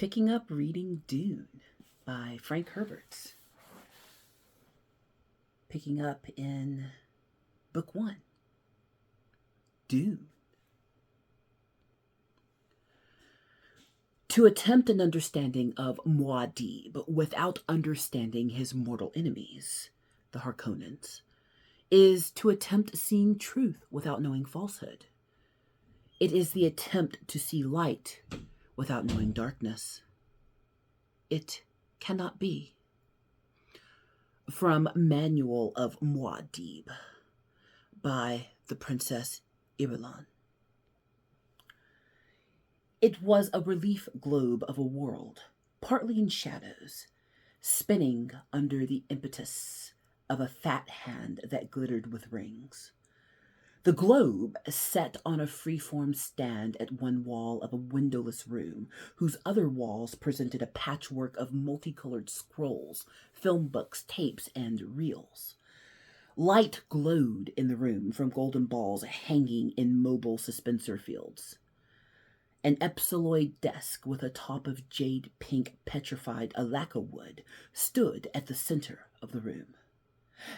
Picking up reading Dune by Frank Herbert. Picking up in Book 1, Dune. To attempt an understanding of Muad'Dib without understanding his mortal enemies, the Harkonnens, is to attempt seeing truth without knowing falsehood. It is the attempt to see light without knowing darkness. It cannot be. From Manual of Muad'Dib by the Princess Irulan. It was a relief globe of a world, partly in shadows, spinning under the impetus of a fat hand that glittered with rings. The globe sat on a free-form stand at one wall of a windowless room, whose other walls presented a patchwork of multicolored scrolls, film books, tapes, and reels. Light glowed in the room from golden balls hanging in mobile suspensor fields. An epsiloid desk with a top of jade-pink petrified alaca wood stood at the center of the room.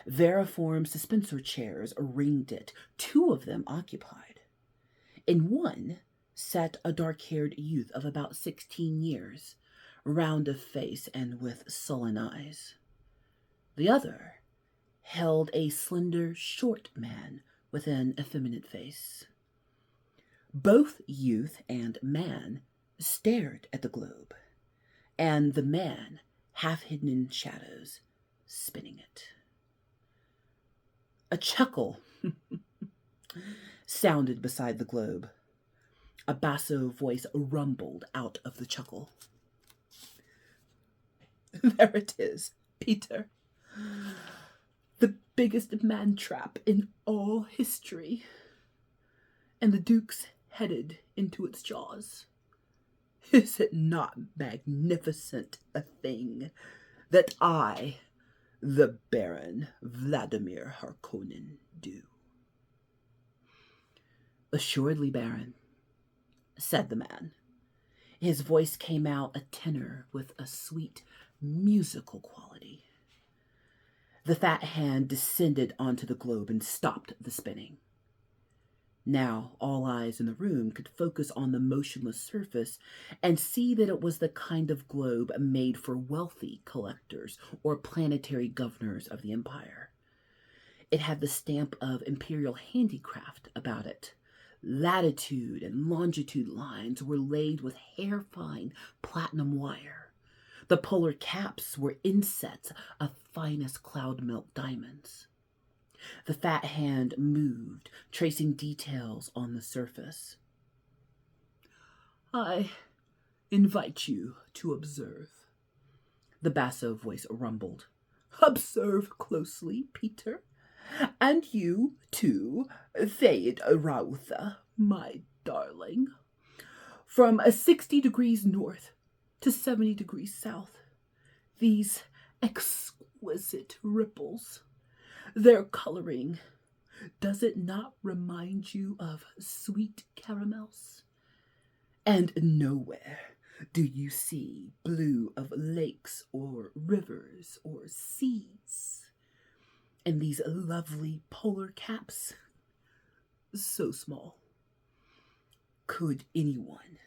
Variform suspensor chairs ringed it, 2 of them occupied. In one sat a dark-haired youth of about 16 years, round of face and with sullen eyes. The other held a slender, short man with an effeminate face. Both youth and man stared at the globe, and the man, half hidden in shadows, spinning it. A chuckle sounded beside the globe. A basso voice rumbled out of the chuckle. There it is, Peter. The biggest man-trap in all history. And the Duke's headed into its jaws. Is it not magnificent a thing that I, the Baron Vladimir Harkonnen, do? Assuredly, Baron, said the man. His voice came out a tenor with a sweet, musical quality. The fat hand descended onto the globe and stopped the spinning. Now all eyes in the room could focus on the motionless surface and see that it was the kind of globe made for wealthy collectors or planetary governors of the empire. It had the stamp of imperial handicraft about it. Latitude and longitude lines were laid with hair-fine platinum wire. The polar caps were insets of finest cloud melt diamonds. The fat hand moved, tracing details on the surface. I invite you to observe, the basso voice rumbled. Observe closely, Peter. And you, too, Thade Rautha, my darling. From 60 degrees north to 70 degrees south, these exquisite ripples, their coloring, does it not remind you of sweet caramels? And nowhere do you see blue of lakes or rivers or seas. And these lovely polar caps, so small. Could anyone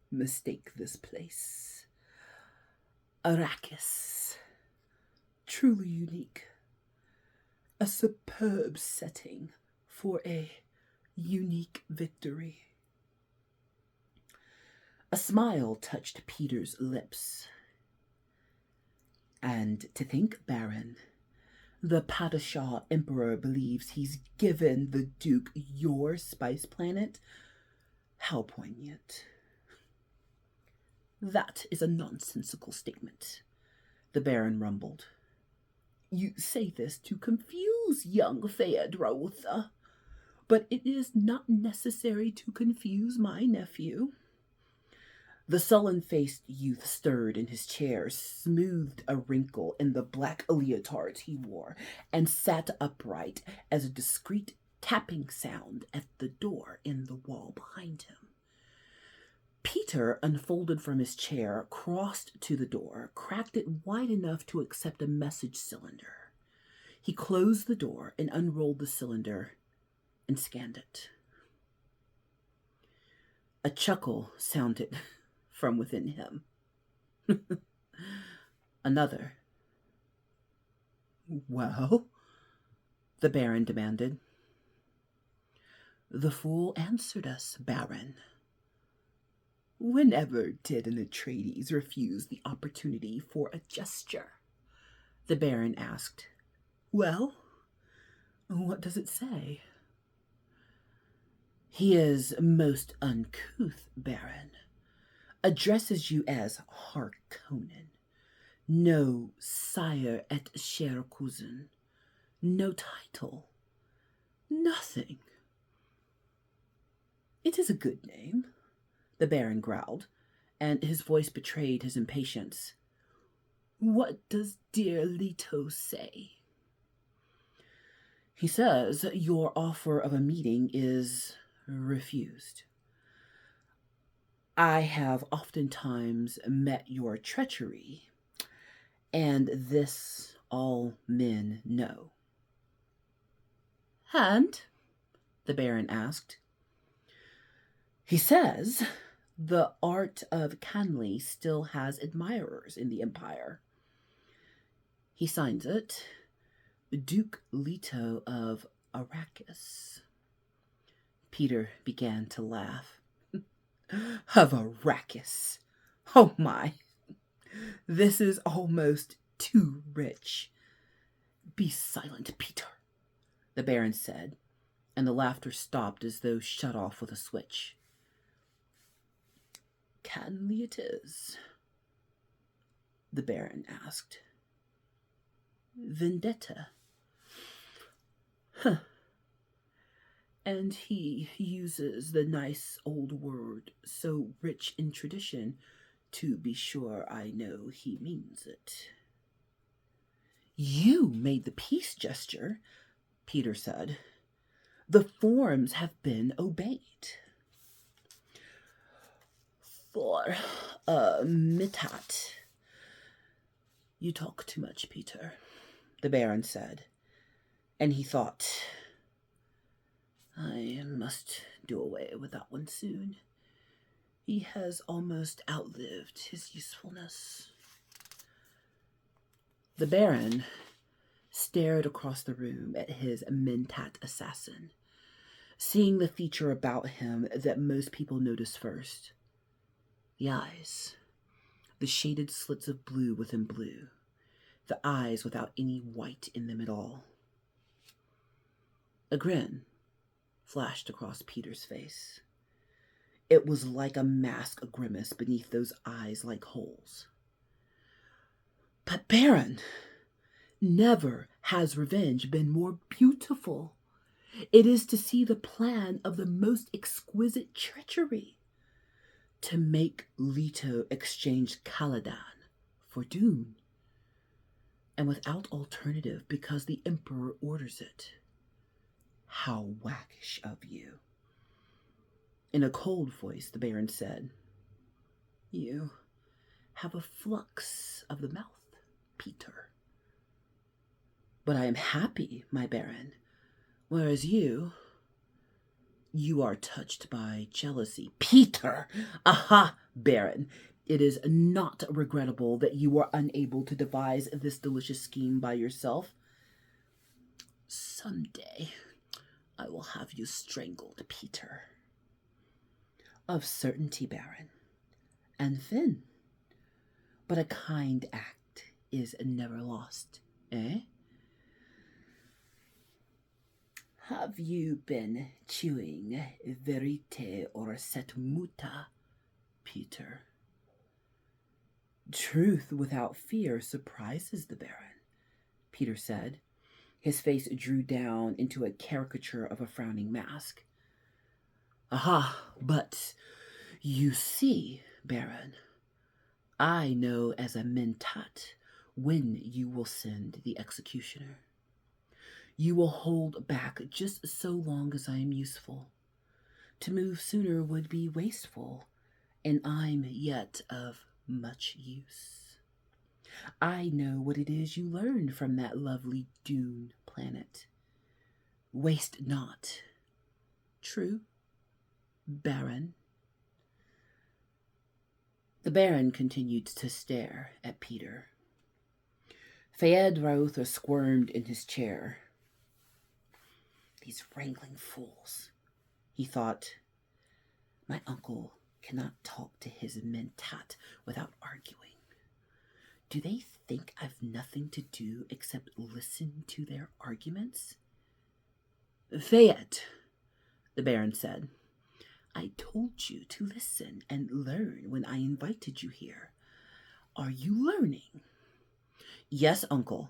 mistake this place? Arrakis, truly unique. A superb setting for a unique victory. A smile touched Peter's lips. And to think, Baron, the Padishah Emperor believes he's given the Duke your spice planet? How poignant. That is a nonsensical statement, the Baron rumbled. You say this to confuse young Thade Rautha, but it is not necessary to confuse my nephew. The sullen-faced youth stirred in his chair, smoothed a wrinkle in the black leotards he wore, and sat upright as a discreet tapping sound at the door in the wall behind him. Peter unfolded from his chair, crossed to the door, cracked it wide enough to accept a message cylinder. He closed the door and unrolled the cylinder and scanned it. A chuckle sounded from within him. Another. Well? The Baron demanded. The fool answered us, Baron. Whenever did an Atreides refuse the opportunity for a gesture? The Baron asked. Well, what does it say? He is most uncouth, Baron. Addresses you as Harkonnen. No sire et cher cousin. No title. Nothing. It is a good name, the Baron growled, and his voice betrayed his impatience. What does dear Leto say? He says your offer of a meeting is refused. I have oftentimes met your treachery, and this all men know. And? The Baron asked. He says the art of Canley still has admirers in the Empire. He signs it, Duke Leto of Arrakis. Peter began to laugh. Of Arrakis. Oh my. This is almost too rich. Be silent, Peter, the Baron said, and the laughter stopped as though shut off with a switch. Canley it is, the Baron asked. Vendetta. Huh. And he uses the nice old word, so rich in tradition, to be sure I know he means it. You made the peace gesture, Peter said. The forms have been obeyed. For Mitat. You talk too much, Peter, the Baron said, and he thought, I must do away with that one soon. He has almost outlived his usefulness. The Baron stared across the room at his Mentat assassin, seeing the feature about him that most people notice first. The eyes, the shaded slits of blue within blue, the eyes without any white in them at all. A grin flashed across Peter's face. It was like a mask, a grimace beneath those eyes like holes. But Baron, never has revenge been more beautiful. It is to see the plan of the most exquisite treachery. To make Leto exchange Caladan for DUNE. And without alternative because the Emperor orders it. How waggish of you. In a cold voice, the Baron said, You have a flux of the mouth, Peter. But I am happy, my Baron, whereas you are touched by jealousy. Peter! Aha, Baron! It is not regrettable that you were unable to devise this delicious scheme by yourself. Someday I will have you strangled, Peter. Of certainty, Baron. And then, but a kind act is never lost, eh? Have you been chewing verite or set muta, Peter? Truth without fear surprises the Baron, Peter said. His face drew down into a caricature of a frowning mask. Aha, but you see, Baron, I know as a mentat when you will send the executioner. You will hold back just so long as I am useful. To move sooner would be wasteful, and I'm yet of much use. I know what it is you learned from that lovely DUNE planet. Waste not. True, Baron? The Baron continued to stare at Peter. Fayed Rautha squirmed in his chair. These wrangling fools, he thought. My uncle cannot talk to his mentat without arguing. Do they think I've nothing to do except listen to their arguments? Fayed, the Baron said, I told you to listen and learn when I invited you here. Are you learning? Yes, uncle.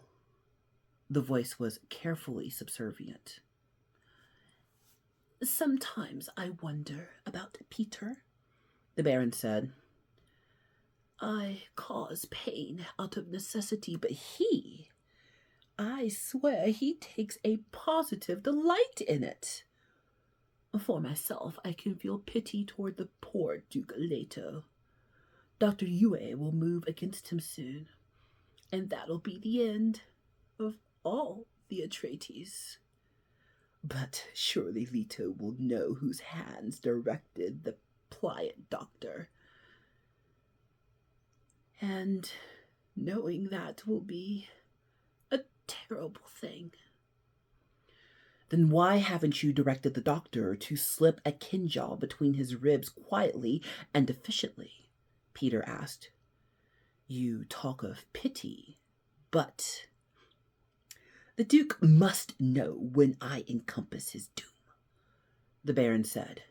The voice was carefully subservient. Sometimes I wonder about Peter, the Baron said. I cause pain out of necessity, but I swear he takes a positive delight in it. For myself, I can feel pity toward the poor Duke Leto. Dr. Yue will move against him soon, and that'll be the end of all the Atreides. But surely Leto will know whose hands directed the pliant doctor. And knowing that will be a terrible thing. Then why haven't you directed the doctor to slip a kinjal between his ribs quietly and efficiently? Peter asked. You talk of pity, but the Duke must know when I encompass his doom, the Baron said.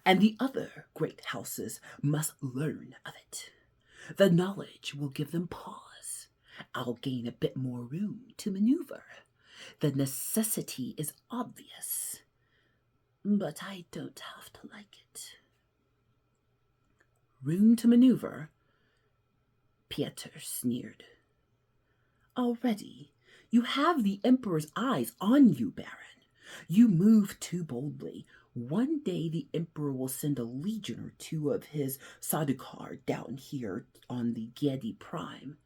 And the other great houses must learn of it. The knowledge will give them pause. I'll gain a bit more room to maneuver. The necessity is obvious, but I don't have to like it. Room to maneuver? Pieter sneered. Already, you have the Emperor's eyes on you, Baron. You move too boldly. One day the Emperor will send a legion or two of his Sardaukar down here on the Giedi Prime,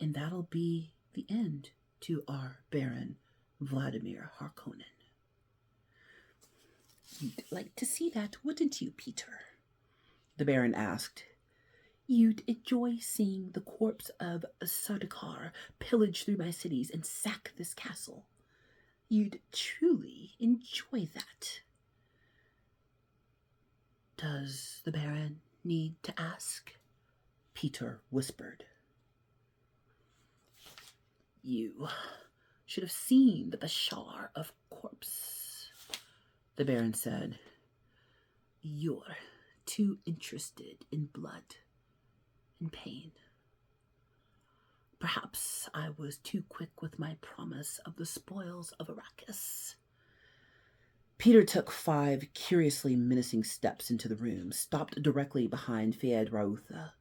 and that'll be the end to our Baron Vladimir Harkonnen. You'd like to see that, wouldn't you, Peter? The Baron asked. You'd enjoy seeing the corpse of Sardaukar pillage through my cities and sack this castle. You'd truly enjoy that. Does the Baron need to ask? Peter whispered. You should have seen the Bashar of corpse, the Baron said. You're too interested in blood and pain. Perhaps I was too quick with my promise of the spoils of Arrakis. Peter took 5 curiously menacing steps into the room, stopped directly behind Fayed Rautha.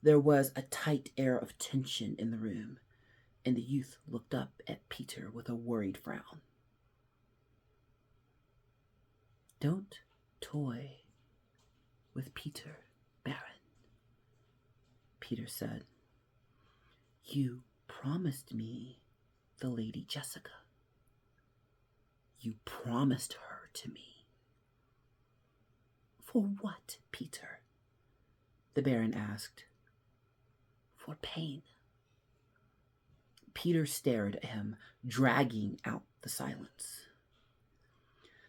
There was a tight air of tension in the room, and the youth looked up at Peter with a worried frown. Don't toy with Peter, Baron, Peter said. You promised me the Lady Jessica. You promised her to me. For what, Peter? The Baron asked. For pain. Peter stared at him, dragging out the silence.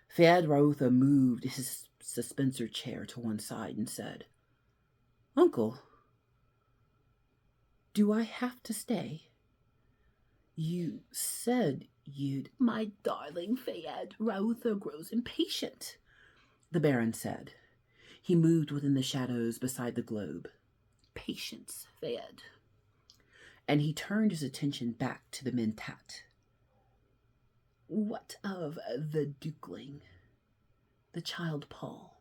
Fayed Rautha moved his suspensor chair to one side and said, Uncle, do I have to stay? You said you'd... My darling Fayed Rautha grows impatient, the Baron said. He moved within the shadows beside the globe. Patience, Fayed. And he turned his attention back to the mentat. What of the dukeling, the child Paul,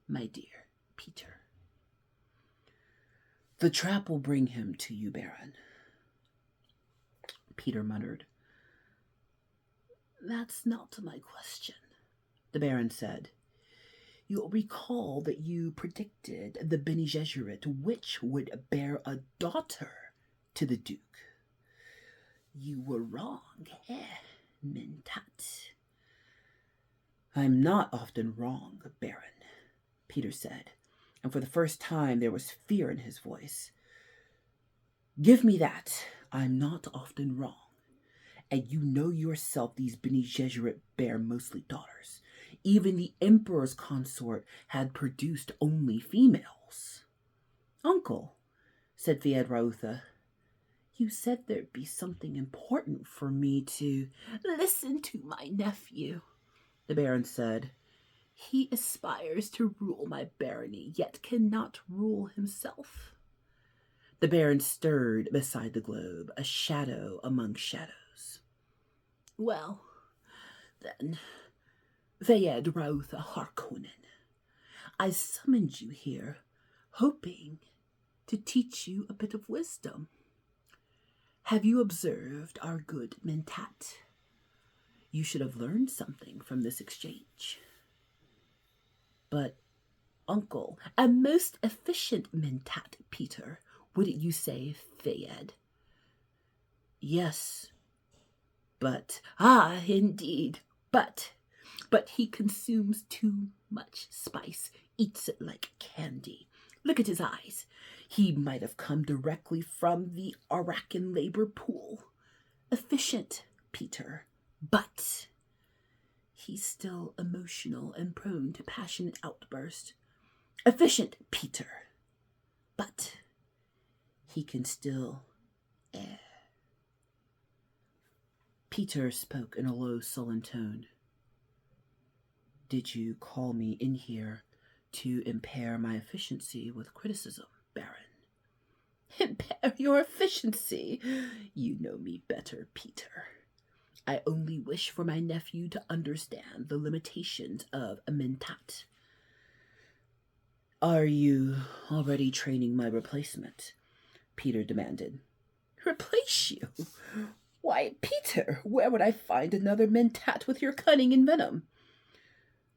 my dear Peter? The trap will bring him to you, Baron, Peter muttered. That's not my question, the Baron said. You'll recall that you predicted the Bene Gesserit witch would bear a daughter to the Duke. You were wrong, Mentat. I'm not often wrong, Baron, Peter said, and for the first time there was fear in his voice. Give me that. I'm not often wrong. And you know yourself these Bene Gesserit bear mostly daughters. Even the Emperor's consort had produced only females. Uncle, said Fied Rautha, you said there'd be something important for me to listen to my nephew, the Baron said. He aspires to rule my barony, yet cannot rule himself. The Baron stirred beside the globe, a shadow among shadows. Well, then, Fied Rautha Harkonnen, I summoned you here, hoping to teach you a bit of wisdom. Have you observed our good Mentat? You should have learned something from this exchange. But, Uncle, a most efficient Mentat, Peter, wouldn't you say, Fied? Yes, but, indeed, but he consumes too much spice, eats it like candy. Look at his eyes. He might have come directly from the Arakan labor pool. Efficient, Peter, but he's still emotional and prone to passionate outbursts. Efficient, Peter, but he can still err. Peter spoke in a low, sullen tone. Did you call me in here to impair my efficiency with criticism, Baron? Impair your efficiency? You know me better, Peter. I only wish for my nephew to understand the limitations of a Mentat. Are you already training my replacement? Peter demanded. Replace you? Why, Peter, where would I find another Mentat with your cunning and venom?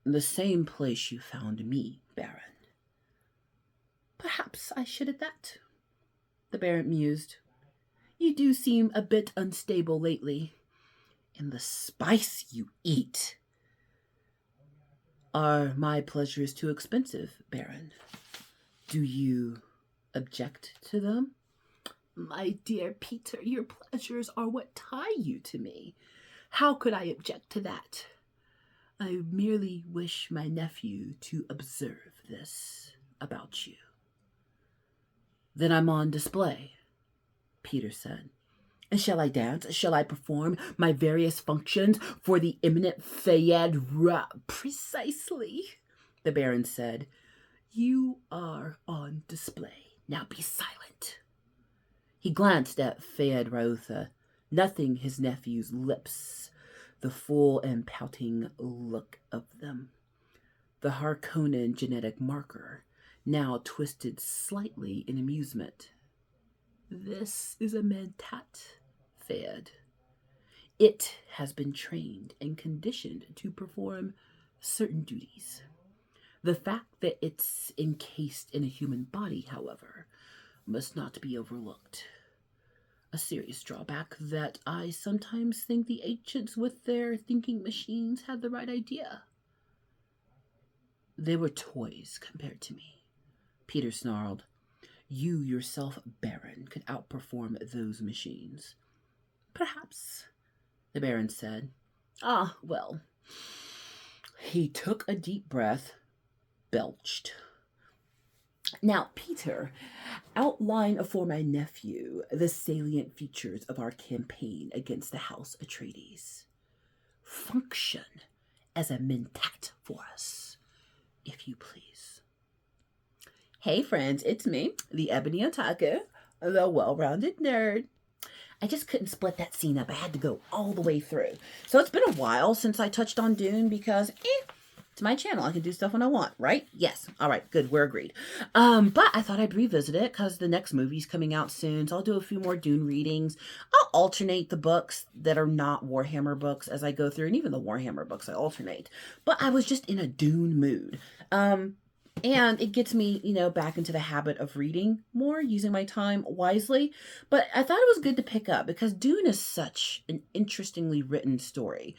The same place you found me, Baron. Perhaps I should at that, the Baron mused. You do seem a bit unstable lately. And the spice you eat. Are my pleasures too expensive, Baron? Do you object to them? My dear Peter, your pleasures are what tie you to me. How could I object to that? I merely wish my nephew to observe this about you. Then I'm on display, Peter said. And shall I dance? Shall I perform my various functions for the eminent Fied Precisely, the Baron said. You are on display. Now be silent. He glanced at Fied Rautha, nothing his nephew's lips, the full and pouting look of them. The Harkonnen genetic marker now twisted slightly in amusement. This is a Mentat, Fied. It has been trained and conditioned to perform certain duties. The fact that it's encased in a human body, however, must not be overlooked. A serious drawback that I sometimes think the ancients with their thinking machines had the right idea. They were toys compared to me, Peter snarled. You yourself, Baron, could outperform those machines. Perhaps, the Baron said. Well. He took a deep breath, belched. Now, Peter, outline for my nephew the salient features of our campaign against the House Atreides. Function as a Mentat for us, if you please. Hey friends, it's me, the Ebony Otaku, the well-rounded nerd. I just couldn't split that scene up. I had to go all the way through. So it's been a while since I touched on Dune because It's my channel. I can do stuff when I want, right? Yes. All right, good. We're agreed. But I thought I'd revisit it because the next movie's coming out soon. So I'll do a few more Dune readings. I'll alternate the books that are not Warhammer books as I go through, and even the Warhammer books I alternate. But I was just in a Dune mood. And it gets me, back into the habit of reading more, using my time wisely. But I thought it was good to pick up because Dune is such an interestingly written story.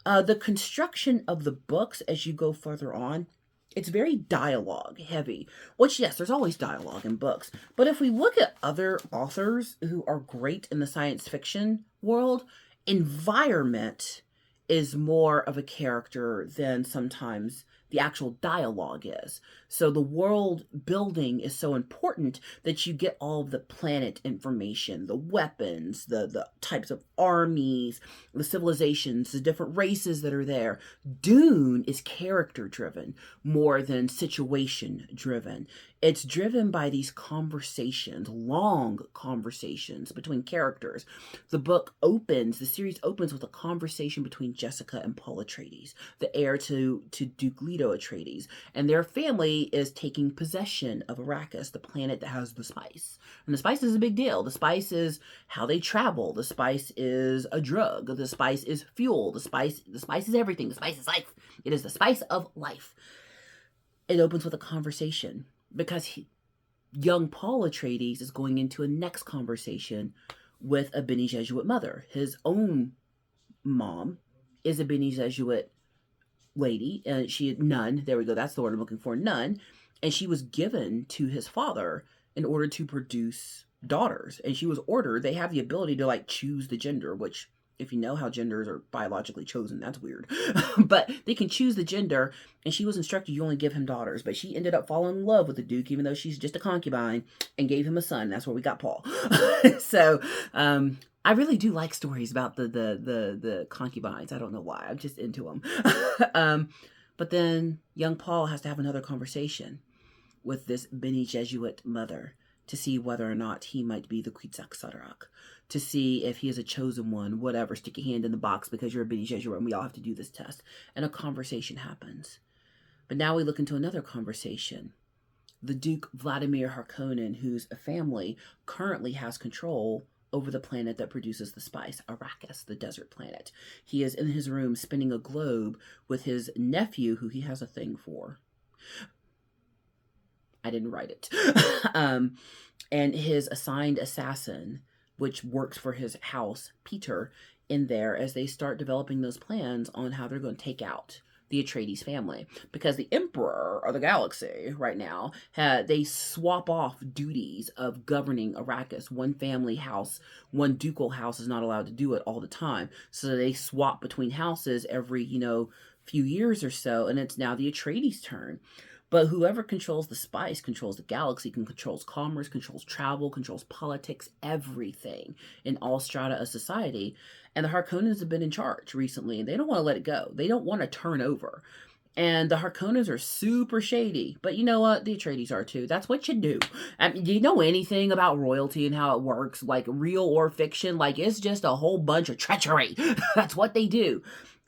The construction of the books as you go further on, it's very dialogue heavy, which, yes, there's always dialogue in books. But if we look at other authors who are great in the science fiction world, environment is more of a character than sometimes the actual dialogue is. So the world building is so important that you get all of the planet information, the weapons, the types of armies, the civilizations, the different races that are there. Dune is character driven more than situation driven. It's driven by these conversations, long conversations between characters. The series opens with a conversation between Jessica and Paul Atreides, the heir to Duke Leto Atreides, and their family is taking possession of Arrakis, the planet that has the spice. And the spice is a big deal. The spice is how they travel. The spice is a drug. The spice is fuel. The spice is everything. The spice is life. It is the spice of life. It opens with a conversation because young Paul Atreides is going into a next conversation with a Bene Gesserit mother. His own mom is a Bene Gesserit lady, and nun. There we go. That's the word I'm looking for. Nun, and she was given to his father in order to produce daughters. And she was ordered. They have the ability to choose the gender, which, if you know how genders are biologically chosen, that's weird. But they can choose the gender, and she was instructed you only give him daughters. But she ended up falling in love with the Duke, even though she's just a concubine, and gave him a son. That's where we got Paul. So, I really do like stories about the concubines. I don't know why. I'm just into them. But then young Paul has to have another conversation with this Bene Gesserit mother to see whether or not he might be the Kwisatz Haderach, to see if he is a chosen one, whatever. Stick your hand in the box because you're a Bene Gesserit and we all have to do this test. And a conversation happens. But now we look into another conversation. The Duke Vladimir Harkonnen, whose family currently has control over the planet that produces the spice, Arrakis, the desert planet. He is in his room spinning a globe with his nephew, who he has a thing for. I didn't write it. And his assigned assassin, which works for his house, Peter, in there as they start developing those plans on how they're going to take out the Atreides family, because the emperor of the galaxy right now, they swap off duties of governing Arrakis. One family house, one ducal house is not allowed to do it all the time. So they swap between houses every, few years or so, and it's now the Atreides' turn. But whoever controls the spice controls the galaxy, controls commerce, controls travel, controls politics, everything in all strata of society. And the Harkonnens have been in charge recently, and they don't want to let it go. They don't want to turn over. And the Harkonnens are super shady. But you know what? The Atreides are too. That's what you do. Do you know anything about royalty and how it works? Like real or fiction? It's just a whole bunch of treachery. That's what they do.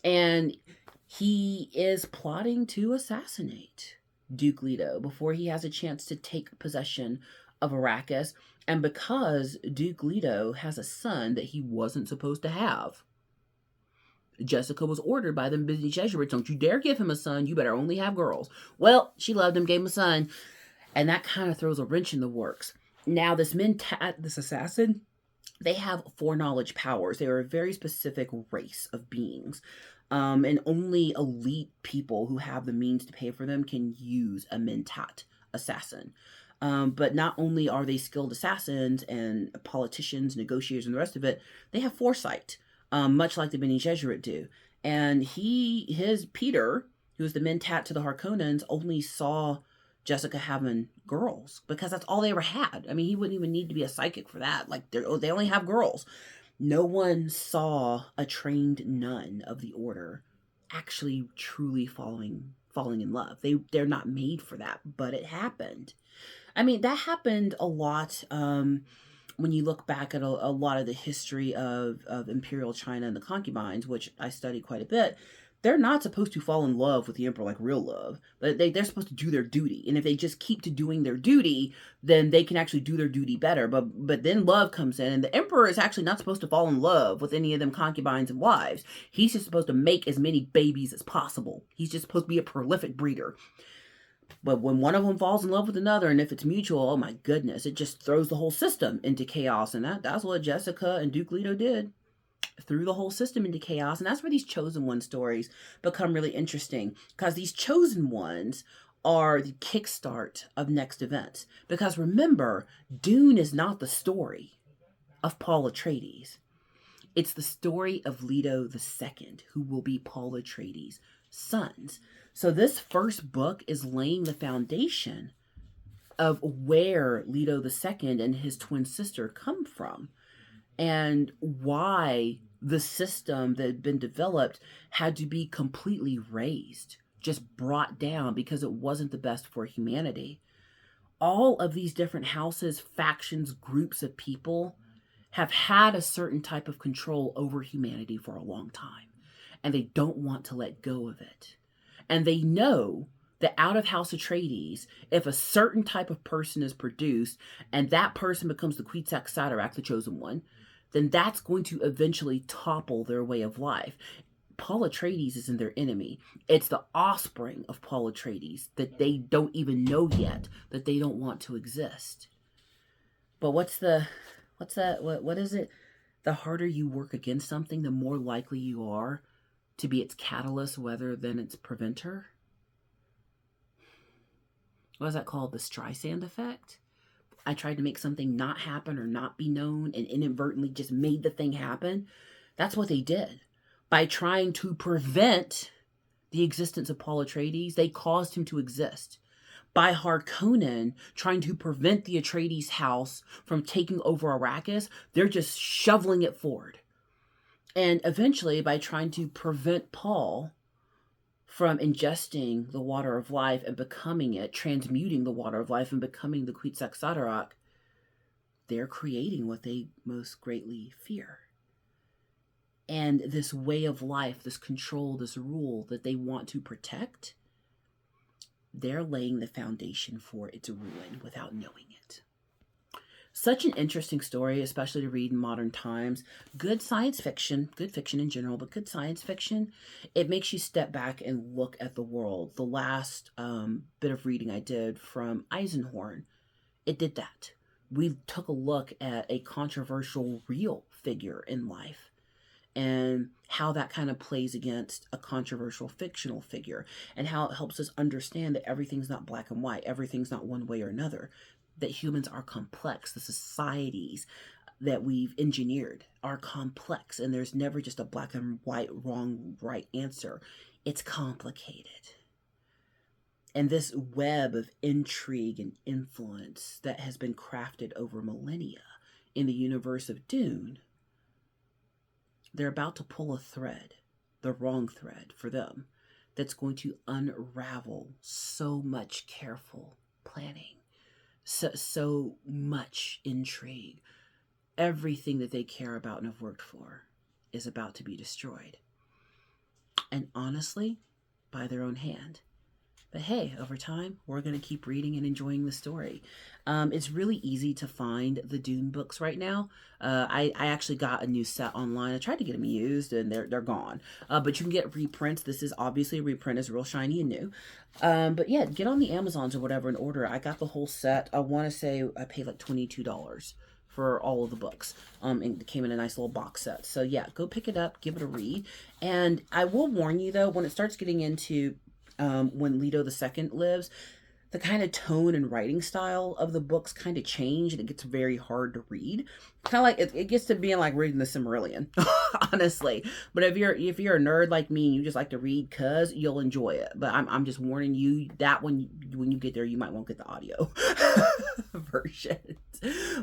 And he is plotting to assassinate Duke Leto before he has a chance to take possession of Arrakis. And because Duke Leto has a son that he wasn't supposed to have, Jessica was ordered by them Bene Gesserit, don't you dare give him a son, you better only have girls. Well, she loved him, gave him a son, and that kind of throws a wrench in the works. Now this assassin, they have foreknowledge powers. They are a very specific race of beings. And only elite people who have the means to pay for them can use a mentat assassin. But not only are they skilled assassins and politicians, negotiators, and the rest of it, they have foresight, much like the Bene Gesserit do. And Peter, who's the mentat to the Harkonnens, only saw Jessica having girls because that's all they ever had. I mean, he wouldn't even need to be a psychic for that. They only have girls. No one saw a trained nun of the order actually truly falling in love. They're not made for that, but it happened. I mean, that happened a lot when you look back at a lot of the history of Imperial China and the concubines, which I study quite a bit. they're not supposed to fall in love with the emperor like real love. They're supposed to do their duty. And if they just keep to doing their duty, then they can actually do their duty better. But then love comes in, and the emperor is actually not supposed to fall in love with any of them concubines and wives. He's just supposed to make as many babies as possible. He's just supposed to be a prolific breeder. But when one of them falls in love with another, and if it's mutual, oh my goodness, it just throws the whole system into chaos. And that's what Jessica and Duke Leto did. Threw the whole system into chaos. And that's where these chosen one stories become really interesting, because these chosen ones are the kickstart of next events. Because remember, Dune is not the story of Paul Atreides. It's the story of Leto II, who will be Paul Atreides' sons. So this first book is laying the foundation of where Leto II and his twin sister come from, and why the system that had been developed had to be completely razed, just brought down, because it wasn't the best for humanity. All of these different houses, factions, groups of people have had a certain type of control over humanity for a long time, and they don't want to let go of it. And they know that out of House Atreides, if a certain type of person is produced, and that person becomes the Kwisatz Haderach, the chosen one, then that's going to eventually topple their way of life. Paul Atreides isn't their enemy. It's the offspring of Paul Atreides that they don't even know yet, that they don't want to exist. But what is it? The harder you work against something, the more likely you are to be its catalyst rather than its preventer. What is that called? The Streisand effect? I tried to make something not happen or not be known, and inadvertently just made the thing happen. That's what they did. By trying to prevent the existence of Paul Atreides, they caused him to exist. By Harkonnen trying to prevent the Atreides house from taking over Arrakis, they're just shoveling it forward. And eventually, by trying to prevent Paul from ingesting the water of life and becoming it, transmuting the water of life and becoming the Kwisatz Haderach, they're creating what they most greatly fear. And this way of life, this control, this rule that they want to protect, they're laying the foundation for its ruin without knowing it. Such an interesting story, especially to read in modern times. Good science fiction, good fiction in general, but good science fiction. It makes you step back and look at the world. The last bit of reading I did from Eisenhorn, it did that. We took a look at a controversial real figure in life and how that kind of plays against a controversial fictional figure, and how it helps us understand that everything's not black and white, everything's not one way or another, that humans are complex. The societies that we've engineered are complex, and there's never just a black and white, wrong, right answer. It's complicated. And this web of intrigue and influence that has been crafted over millennia in the universe of Dune, they're about to pull a thread, the wrong thread for them, that's going to unravel so much careful planning, so much intrigue. Everything that they care about and have worked for is about to be destroyed. And honestly, by their own hand. But hey, over time, we're going to keep reading and enjoying the story. It's really easy to find the Dune books right now. I actually got a new set online. I tried to get them used, and they're gone. But you can get reprints. This is obviously a reprint. It's real shiny and new. But yeah, get on the Amazons or whatever and order. I got the whole set. I want to say I paid like $22 for all of the books. And it came in a nice little box set. So yeah, go pick it up, give it a read. And I will warn you though, when it starts getting into when Leto II lives, the kind of tone and writing style of the books kind of change, and it gets very hard to read. Kind of like it gets to being like reading the Silmarillion, honestly. But if you're a nerd like me and you just like to read, cause you'll enjoy it. But I'm just warning you that when you get there, you might won't get the audio version.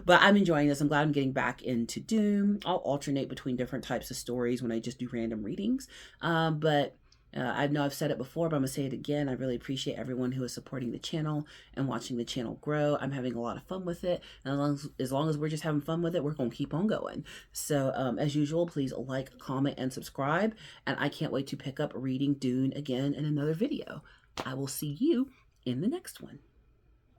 But I'm enjoying this. I'm glad I'm getting back into Dune. I'll alternate between different types of stories when I just do random readings. But I know I've said it before, but I'm going to say it again. I really appreciate everyone who is supporting the channel and watching the channel grow. I'm having a lot of fun with it. And as long as we're just having fun with it, we're going to keep on going. So as usual, please like, comment, and subscribe. And I can't wait to pick up reading Dune again in another video. I will see you in the next one.